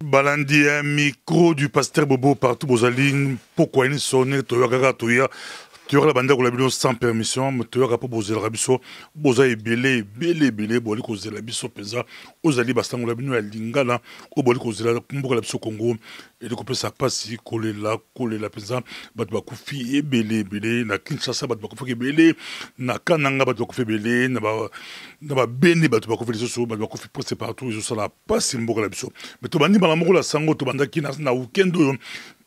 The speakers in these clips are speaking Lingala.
balandi un micro du pasteur Bobo partout Bozaline. Pourquoi il sonne Toyaka Toya Toyaka la bande de sans permission. Toyaka pour Bozel Rabiso. Boza est belé, Boli Kozel Rabiso Pesa. Ozali Bastan la bino à Lingala. Au Boli Kozel Kumbuka la Congo. Et le couple ça passe, coller la Pesa. Batbakoufi et belé. Na Kinshasa Batbakoufi belé. Na Kananga Batbakoufi belé. Na Beni Batbakoufi les osso. Batbakoufi presque partout. Ils sont là passe Mboka la biso. Mais Tobani Balamoko la Sango Tobanda na week-end.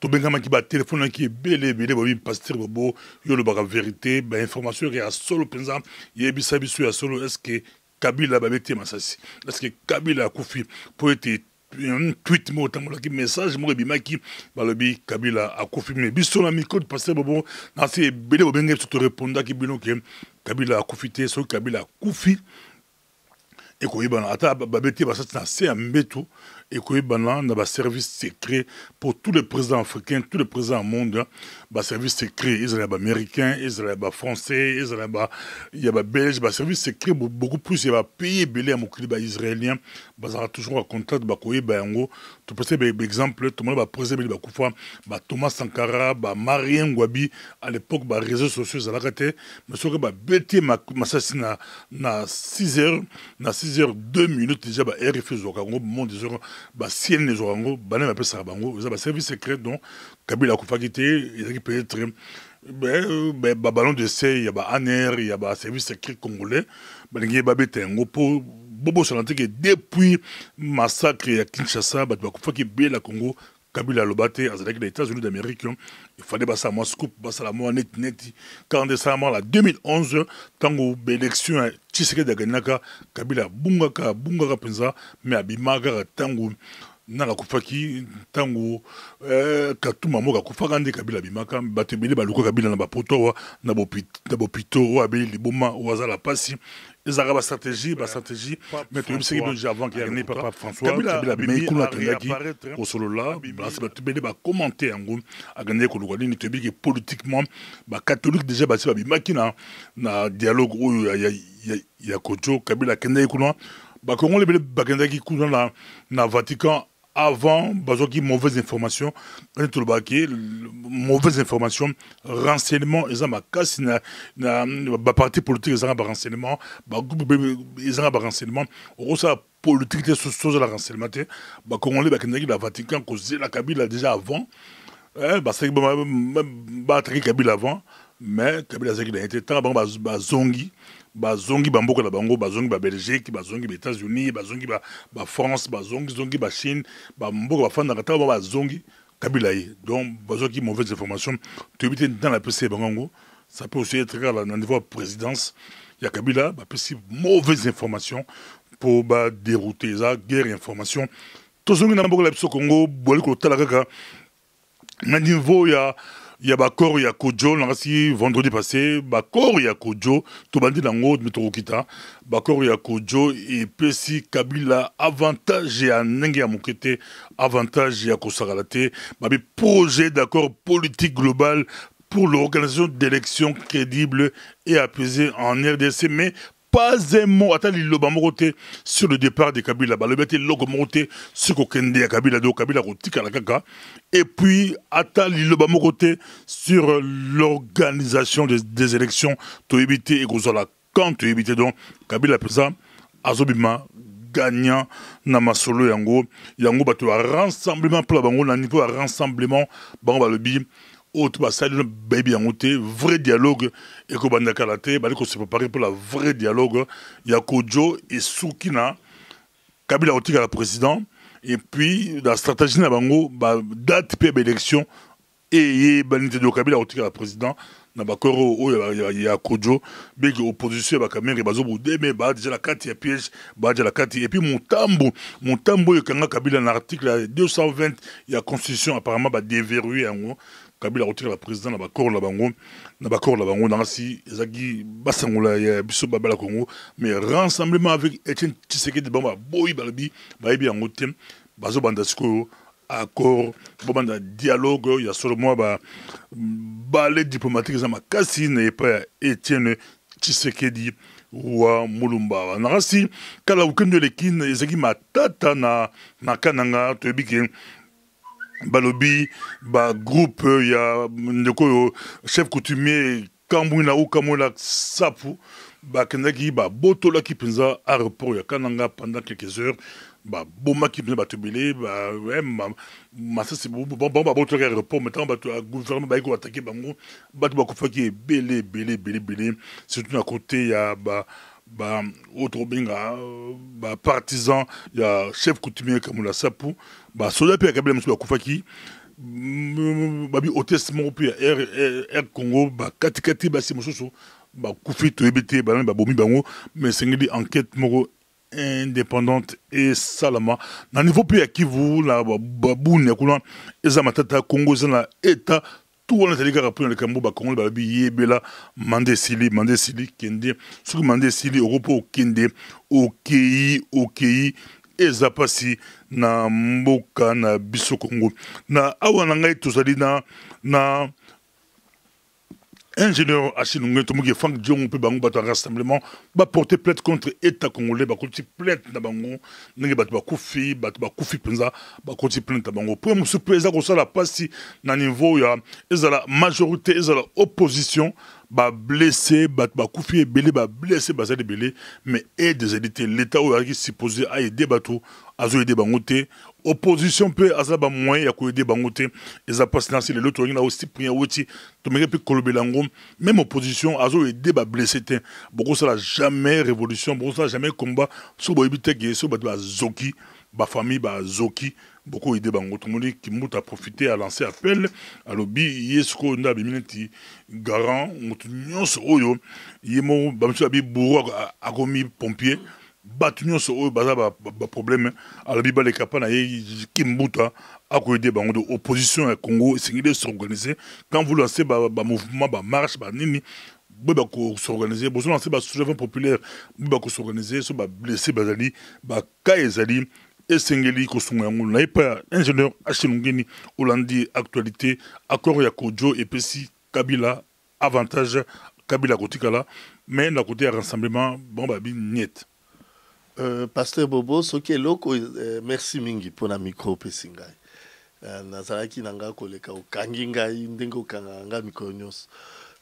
Tobengama qui bat téléphone qui est belé babi pasteur bobo yo le baga vérité ba information qui a solo penza yebi sabisu ya solo est-ce que Kabila babete masasi est-ce que Kabila akufi pour être un tweet mo tamola ki message mo bimaki balobi Kabila akufi mais biso na micro pasteur bobo na c'est belé bobenge tout répondre ki bino que Kabila akufité so Kabila akufi et quoi ata babete basati na c'est un mbeto et qu'il y a un service secret pour tous les présidents africains, tous les présidents du monde, un service secret, il y a américain, il y a français, il y a belge, un service secret beaucoup plus, il y a pays belé à mon israélien, il y a toujours un contact, tu peux faire un exemple, tout le monde va président Thomas Sankara, Marien Ngouabi, à l'époque, les réseaux sociaux, ils ont mais ce que Bété m'assassine na 6h, 2 minutes déjà, RFI, monde sienne les orango bané ma pesa bango ça service secret donc Kabila kufakité il peut être ballon d'essai il y a ANR il y a service secret congolais balingi babetengo pour bobo santé que depuis massacre à Kinshasa bakufaki bela Congo Kabila Lobate avec les États-Unis d'Amérique il fallait passer à Moscou passer la mois net quand décembre la 2011 tango élection Tshisekedi Ganaka Kabila bungaka penza mais abimaka tango nala kufaki tango katuma moka kufaka ndi Kabila bimaka batebele baluko Kabila na bapoto na bopito wa abeli liboma wazala pasi ezaka ba stratégie mais tu sais que avant qu'il y ait papa François Kabila bimikuna tangaki au solo là basi batebele ba commenter ngo agane ko lokali ni tebi que politiquement ba catholique déjà basi ba bimaki na dialogue ya Kojo Kabila kende kuna ba Congolais ba kende ki kuna na Vatican avant bazoki mauvaise information mauvaise information renseignement ils ont ma casse na parti politique ils ont ba renseignement ba groupe ils ont ba renseignement ça politique de chose la renseignement ba Congolais ba kendaki la Vatican cause la Kabila déjà avant c'est ba Kabila avant mais Kabila zaki a été tant ba zongi bamboka la bango bazongi ba Belgique bazongi ba États-Unis bazongi ba France bazongi ba Chine bamboka ba fanda kata ba zongi Kabila yi donc bazoki mauvaise information tu éviter dans la PC bango ça peut aussi être à niveau de présidence il y a Kabila ba PC mauvaise information pour ba dérouter ça guerre information tozongi na mboka la biso Congo boli ko tala kaka na niveau il y a Bakor, il y a Kojo, vendredi passé, Bakor, il y a Kojo, Tobandi Nango, Metorokita, Bakor, il y a Kojo, et Pessi, Kabila, avantage à Nengi Amokete, avantage à Kosagalate, Babi, projet d'accord politique global pour l'organisation d'élections crédibles et apaisées en RDC, mais pas un mot, attends, il l'a sur le départ de Kabila, le bête locomoté sur Kokende Kabila, de Kabila Rotika la Kaka, et puis attends, il l'a sur l'organisation des élections, to éviter et Gozola, quand tu éviter donc Kabila Pesa, Azobima, gagnant, Namasolo Yango, Bato, rassemblement pour la Bango, na niveau rassemblement, Bango Balobi, autre baby en vrai dialogue et que banda kalate ko se préparer pour la vrai dialogue il y a Kojo et Soukina Kabila otika la président et puis la stratégie na bango date pe élection et banité de Kabila otika la président na bakoro il y a Kojo big opposition ba kamere bazo boudé mais déjà la carte ya piège déjà la carte et puis Montambo y kanga Kabila na article 220 il y a constitution apparemment déverrouiller en Kabila retire la présidente na bakor la bango dans si ezaki basangola ya biso babala Congo mais rassemblement avec Etienne Tshisekedi bamba boy balbi bayebi yango tem bazo banda siko accord banda dialogue il y a seulement balai diplomatique za makasi na pas Etienne Tshisekedi wa mulumba nakasi kala ukendo lekine ezaki matata na kananga toyebike balobi ba groupe ya ndeko chef coutumier kambwina ukamola sapu bakendaki babotolaki mpenza aéroport ya kananga pendant quelques heures babomaki mpenza bato ebele masasi babotolaki aéroport maintenant bato ya gouvernement bayaki koatake bango bato bakufaki ebele surtout na côté ya autre benga partisan ya chef coutumier Kamula Sapu soldat pe kabila musu bakufaki babi hôtesse moko pe Air Congo katikati basi mosusu bakufi toyebite babomi bango mais sengeli enquête moko indépendante et salama na niveau pe ya Kivu la babune kuna eza matata Congo eza na état tout wana ezali kaka mpona likambo bakongoli balobi yebela mande esili kende soki mande esili oko mpo okende okei eza pasi na mboka na biso Congo na awa na ngai tozali na ingénieur Achilungue tomoki Frank Dion mpe bango bato ya rassemblement baporte plainte contre état congolais bakoti plainte na bango ndenge bato bakufi mpenza bakoti plainte na bango po mosusu mpe eza kosala pasi na niveau ya ezala majorité ezala opposition bablessé bato bakufi ebele bablessé bazali ebele mais aide ezali te l'état oyo azalaki supposé aide bato azoyede bango te opposition mpe azala bamoyen ya koyede bango te eza mpasi nasi lelo tolingi na aussi prien woti tomeki mpe kolobela yango même opposition azoyede bablessé te bokosala jamais révolution bokosala jamais combat soki boyebi teke soki bato bazoki bafamille bazoki beaucoup aidé bango tomoni Kimbuta a profité à lancer appel alobi yesko nda bimi neti garant mutu nyonso oyo yemo bamsu abi bourro akomi pompier batu nyonso oyo baza ba problème alobi baleka pa na ye Kimbuta akoyede bango de opposition ya Congo esengeli s'organiser quand vous lancez ba mouvement ba marche ba nini boba ko s'organiser bozo lancer ba soulèvement populaire boba ko s'organiser so ba blessé bazali ba ka ezali esengeli kosunga yango na epa ingénieur Achilungeni Olandi actualité accord ya Kodjo epesi Kabila avantage Kabila kotikala mais na côté ya rassemblement bon babi niet Pasteur Bobo soki eloko merci mingi pona micro pesingai nazalaki nanga koleka okangi ngai ndenge okanga nga micro nyonso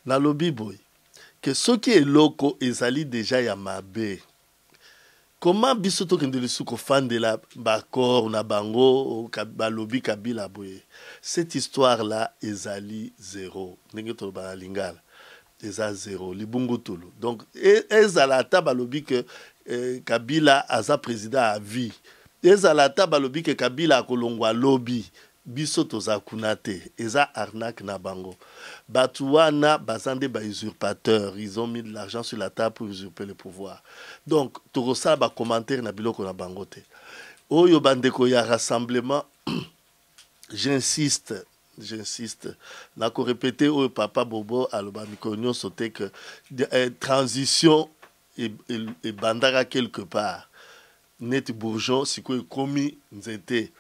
nalobi boy que soki eloko ezali déjà ya mabe. Comment biso tokende lisuko fandela bakor na bango balobi Kabila boye. Cette histoire là ezali zéro. Ndenge to ba lingala. Eza zéro libungutulu. Donc ezalata balobi que Kabila aza président à vie. Ezalata balobi que Kabila akolongwa lobby. Biso toza kunate. Eza arnaque na bango. Batouana bazande ba usurpateur, ils ont mis de l'argent sur la table pour usurper le pouvoir. Donc tokosa ba commentaire na biloko na bangote. Oyo bandeko ya rassemblement j'insiste na ko répéter au papa Bobo aloba mikonyo sauté que transition et bandara quelque part. Net bourgeon siko komi nzete.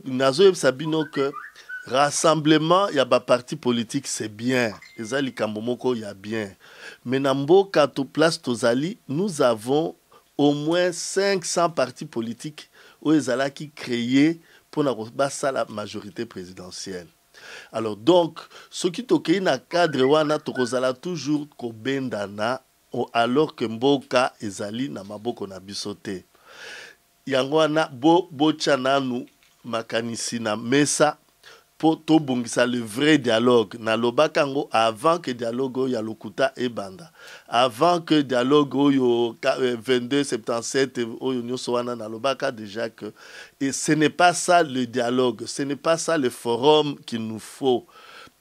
Nazo sabino que rassemblement, il y a des partis politiques, c'est bien. Les ali Kambomoko, il y a bien. Mais Nambo, quand place Tozali, nous avons au moins 500 partis politiques où les ala qui créent pour la majorité présidentielle. Alors donc, ce qui toke na cadre wana tokozala toujours ko bendana alors que Mboka ezali na maboko na bisote. Yango wana bo chananu makanisi na mesa pour tout bongisa le vrai dialogue na lobakango avant que dialogue ya lokuta e banda avant que dialogue yo 2277 oyo nyoso wana na lobaka déjà que et ce n'est pas ça le dialogue, ce n'est pas ça le forum qu'il nous faut.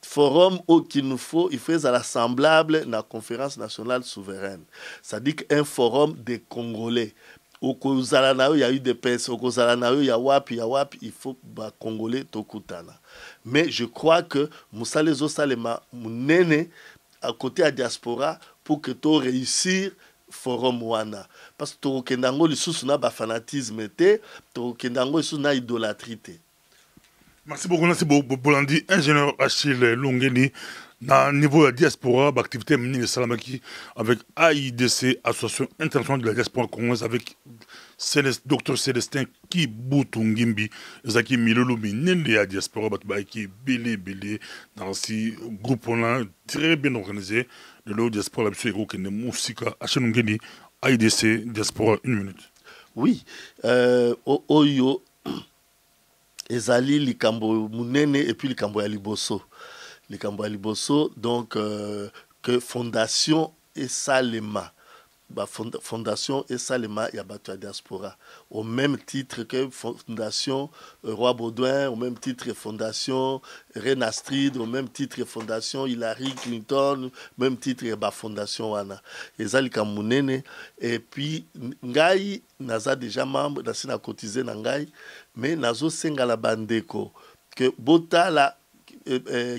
Forum qu'il nous faut, il faut être semblable na conférence nationale souveraine. Ça dit qu'un forum des Congolais. Au Kozalana, il y a eu des personnes, au Kozalana, il y a wapi, il faut ba Congolais tokutana. Mais je crois que Moussa Lezo Salema, Mounene, à côté à diaspora, pour que tu réussir forum wana. Parce que tu kendango le sous na ba fanatisme te, tu kendango sous na idolâtrie te. Merci beaucoup, Bolandi, ingénieur Achille Longeni. Dans le niveau de la diaspora, l'activité menée Salamaki avec AIDC, Association internationale de la diaspora congolaise, avec Dr Célestin Kibutungimbi, Zaki Milolo Minende la diaspora, qui Bélé, dans ce groupe-là, très bien organisé, de la diaspora, la Bisso qui est Moussika, Achille Longeni, AIDC, diaspora, 1 minute. Oui, Oyo. Ezali likambo munene et puis likambo ya liboso. Likambo ya liboso, donc que fondation et salema. Fondation et salema ya bato ya diaspora. Au même titre que fondation Roi Baudouin, au même titre fondation Reine Astrid, au même titre fondation Hillary Clinton, au même titre fondation wana. Ezali likambo munene et puis ngai naza déjà membre nasi na cotisé na ngai. Mais nazo senga la bandeko que botala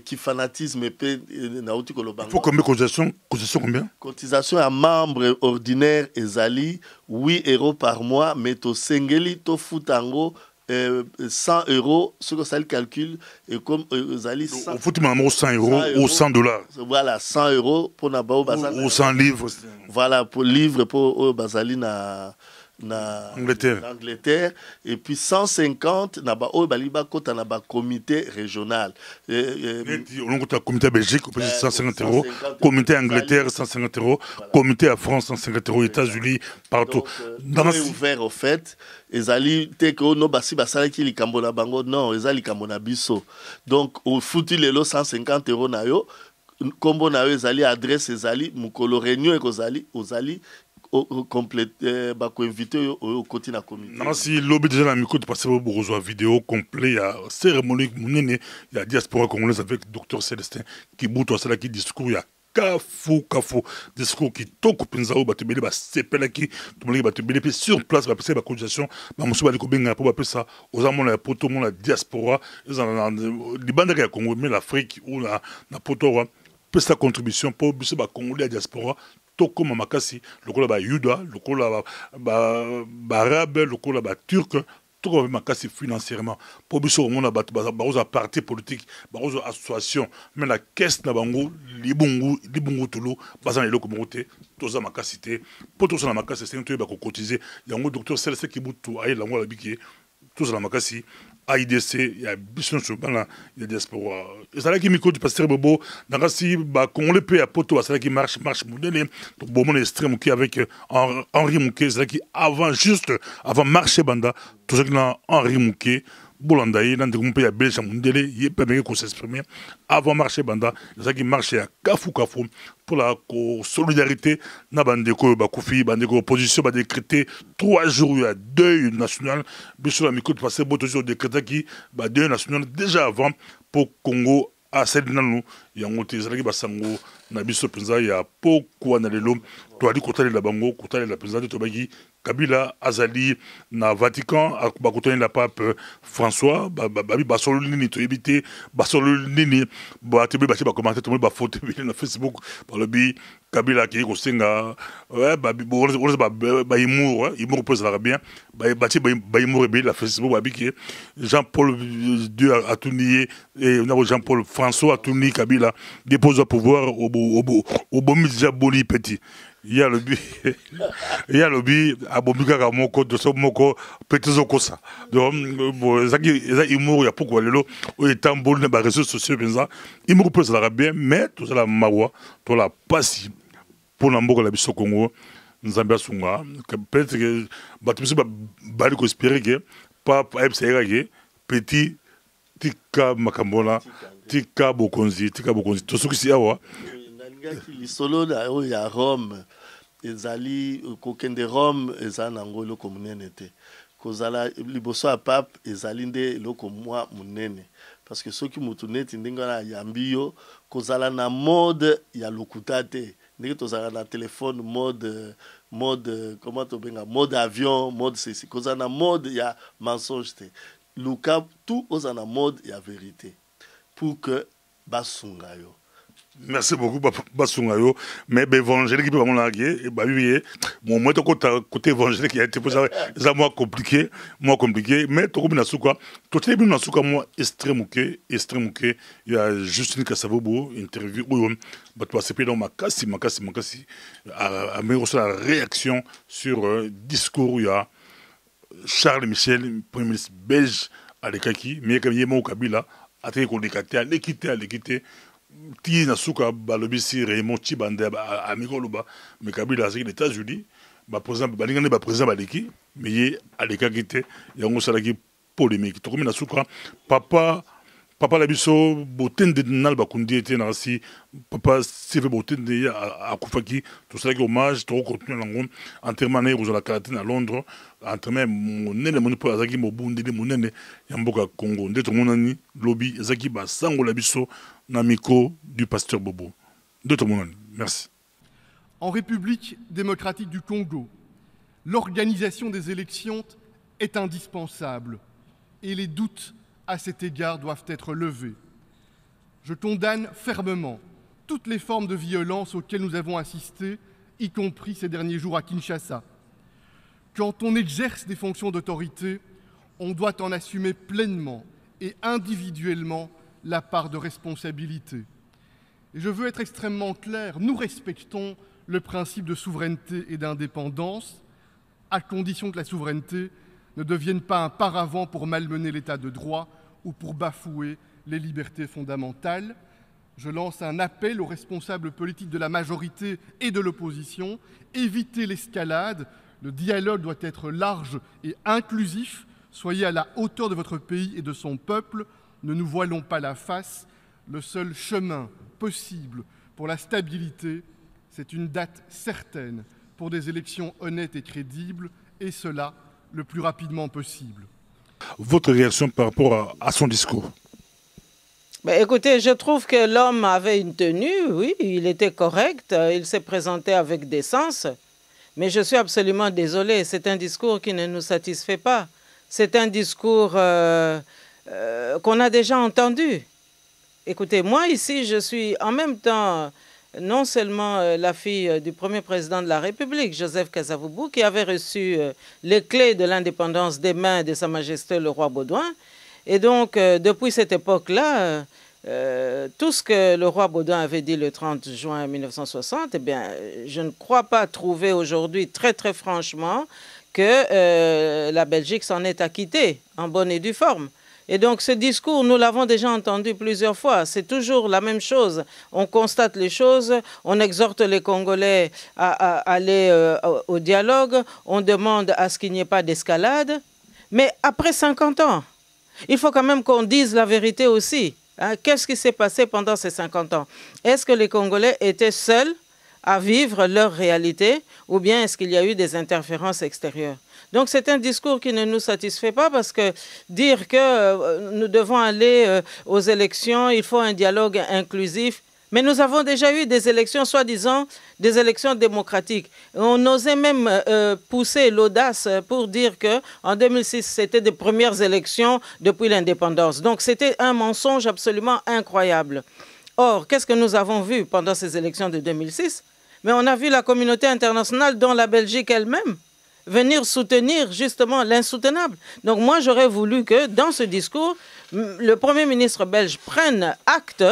qui fanatisme pe nauti kolobango. Il faut combien cotisation combien? Cotisation à membre ordinaire ezali 8 € par mois, mais to sengeli to futango 100 €, ce que ça le calcule et comme ezali 100 € ou 100 $. Voilà, 100 € pour na bao bazali ou 100 livres. Voilà, pour livre pour bazali na Angleterre et puis 150 na ba o baliba kota na ba comité régional on a comité Belgique 150 €, comité Angleterre 150 €, comité à France 150 €, États-Unis partout dans est ouvert au fait ezali te ko no basi basala ki likambo na bango non ezali likambo na biso donc au foutu lelo 150 € na yo kombo na yo ezali adresse ezali mukolo réunion ekozali ozali compléter invité au côté de la communauté. Non, si lobby déjà la micro de passer au vidéo complet, il y a cérémonie il y a diaspora congolaise avec Dr Célestin qui bout à cela qui discours il y a kafou discours qui toque pinzao batubeli ba sepela qui tout le monde batubeli puis sur place va passer la cotisation ba musu ba likobenga pour appeler ça aux amons la poto mon la diaspora ils en libanda ya Congo mais l'Afrique ou la poto peut sa contribution pour biso ba congolais la diaspora toko makasi lokola ba yuda lokola ba arabe lokola ba turc toko makasi financièrement pour biso on a ba parti politique ba association mais la caisse na bango libungu tolo bazana eloko moté toza makasi te pour toza na makasi c'est to ba ko cotiser yango docteur Célestin Kibutu ay lango la biki toza na makasi AIDC ya biso chobana ya diaspora ezala ki micro du pasteur Bobo nakasi ba congolais pe ya poto basala ki marche modèle to bomon extrême qui avec Henri Mouké ezala ki avant marché banda tout ça qui na Henri Mouké bolanda ye nan de pe ya belge mondele ye pe meke ko s'exprimer avant marché banda ezala ki marché ya kafu pour la solidarité na bandeko bakufi bandeko opposition ba décréter 3 jours ya deuil national biso la micro de passer boto sur décréter qui ba deuil national déjà avant pour Congo a celle nanu yango te ezalaki basango na biso penza ya pokwa na lelo to ali kotali la bango kotali la penza to baki Kabila azali na Vatican bakotani la pape François babi basolo nini to ebité basolo nini ba tebe ba commenter to ba photo na Facebook par le bi Kabila qui ko senga ouais babi ba imur pose la bien ba imur be la Facebook babi qui Jean-Paul II a tourné et on a Jean-Paul François a tourné Kabila dépose au pouvoir au bomi déjà boni petit il y a le lobby à Bobika Moko de ce moko petit zokosa donc zaki imur ya pourquoi lelo au étant bon na réseaux sociaux benza imur pose la bien mais tout ça la mawa to la pasi pour na mboko la biso Congo nzambia sunga peut-être que batimiso ba ko espérer que papa ebsera que petit tika makambona tika bokonzi to sukisi awa lisolo na o ya Rome ezali kokende Rome ezana ngolo komunene te kozala liboso ya pape ezali nde loko mwa munene parce que ceux qui mutuneti ndinga na yambiyo kozala na mode ya lokuta te ndenge tozala na téléphone mode comment to benga mode avion mode ceci kozala na mode ya mensonge te luka tout ozana mode ya vérité pour que basunga yo Merci beaucoup, Basungayo. Mais évangélique, peut vraiment et bah oui, mon moi côté évangélique qui a été posé, ça moins compliqué, mais tout comme nasuka, tout est bien nasuka moi extrême ok, il y a Justine Kassavobo interview où bah toi c'est dans makasi, à me la réaction sur discours où il y a Charles Michel, premier ministre belge à l'écaki, mais comme il est mon Kabila, a été condamné à l'équité. Ti na suka balobisi Raymond Chibande a Mikoluba mais Kabila c'est les États-Unis ba président ba lingane ba président baleki mais yé aleka kité yango salaki polémique to comme na suka papa la biso botende nal bakundi était na si papa Sylvain botende a kufaki tout ça hommage to continuer lango enterrement na la Calatine à Londres enterrement monene moni po azaki mobundeli monene ya mboka Congo ndeto monani lobby azaki ba sango la biso na micro du pasteur Bobo. D'autres monde. Merci. En République démocratique du Congo, l'organisation des élections est indispensable et les doutes à cet égard doivent être levés. Je condamne fermement toutes les formes de violence auxquelles nous avons assisté, y compris ces derniers jours à Kinshasa. Quand on exerce des fonctions d'autorité, on doit en assumer pleinement et individuellement la part de responsabilité. Et je veux être extrêmement clair, nous respectons le principe de souveraineté et d'indépendance, à condition que la souveraineté ne devienne pas un paravent pour malmener l'état de droit ou pour bafouer les libertés fondamentales. Je lance un appel aux responsables politiques de la majorité et de l'opposition. Évitez l'escalade, le dialogue doit être large et inclusif. Soyez à la hauteur de votre pays et de son peuple. Ne nous voilons pas la face. Le seul chemin possible pour la stabilité, c'est une date certaine pour des élections honnêtes et crédibles, et cela le plus rapidement possible. Votre réaction par rapport à son discours? Écoutez, je trouve que l'homme avait une tenue, oui, il était correct, il s'est présenté avec décence, mais je suis absolument désolée, c'est un discours qui ne nous satisfait pas. C'est un discours qu'on a déjà entendu. Écoutez, moi ici, je suis en même temps non seulement la fille du premier président de la République, Joseph Kasavubu, qui avait reçu les clés de l'indépendance des mains de Sa Majesté le roi Baudouin. Et donc, depuis cette époque-là, tout ce que le roi Baudouin avait dit le 30 juin 1960, eh bien, je ne crois pas trouver aujourd'hui, très très franchement, que la Belgique s'en est acquittée en bonne et due forme. Et donc ce discours, nous l'avons déjà entendu plusieurs fois, c'est toujours la même chose. On constate les choses, on exhorte les Congolais à aller au dialogue, on demande à ce qu'il n'y ait pas d'escalade. Mais après 50 ans, il faut quand même qu'on dise la vérité aussi. Hein? Qu'est-ce qui s'est passé pendant ces 50 ans? Est-ce que les Congolais étaient seuls à vivre leur réalité ou bien est-ce qu'il y a eu des interférences extérieures? Donc c'est un discours qui ne nous satisfait pas parce que dire que nous devons aller aux élections, il faut un dialogue inclusif. Mais nous avons déjà eu des élections, soi-disant, des élections démocratiques. On osait même pousser l'audace pour dire qu'en 2006, c'était des premières élections depuis l'indépendance. Donc c'était un mensonge absolument incroyable. Or, qu'est-ce que nous avons vu pendant ces élections de 2006? Mais on a vu la communauté internationale, dont la Belgique elle-même, venir soutenir justement l'insoutenable. Donc moi, j'aurais voulu que dans ce discours, le Premier ministre belge prenne acte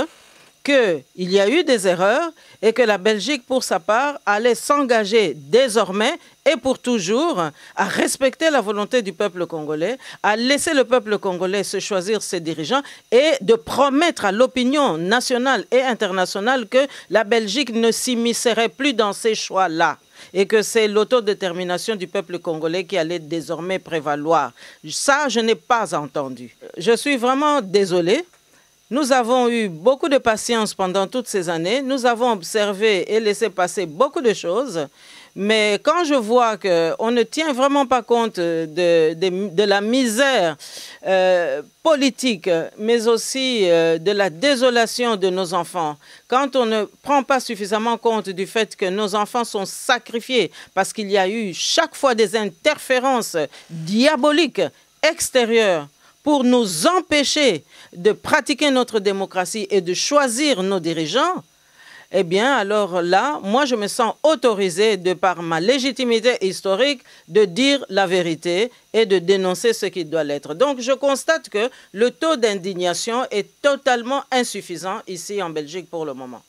qu'il y a eu des erreurs et que la Belgique, pour sa part, allait s'engager désormais et pour toujours à respecter la volonté du peuple congolais, à laisser le peuple congolais se choisir ses dirigeants et de promettre à l'opinion nationale et internationale que la Belgique ne s'immiscerait plus dans ces choix-là et que c'est l'autodétermination du peuple congolais qui allait désormais prévaloir. Ça, je n'ai pas entendu. Je suis vraiment désolée. Nous avons eu beaucoup de patience pendant toutes ces années. Nous avons observé et laissé passer beaucoup de choses. Mais quand je vois qu'on ne tient vraiment pas compte de la misère politique, mais aussi de la désolation de nos enfants, quand on ne prend pas suffisamment compte du fait que nos enfants sont sacrifiés parce qu'il y a eu chaque fois des interférences diaboliques extérieures pour nous empêcher de pratiquer notre démocratie et de choisir nos dirigeants, eh bien, alors là, moi, je me sens autorisée, de par ma légitimité historique, de dire la vérité et de dénoncer ce qui doit l'être. Donc, je constate que le taux d'indignation est totalement insuffisant ici en Belgique pour le moment.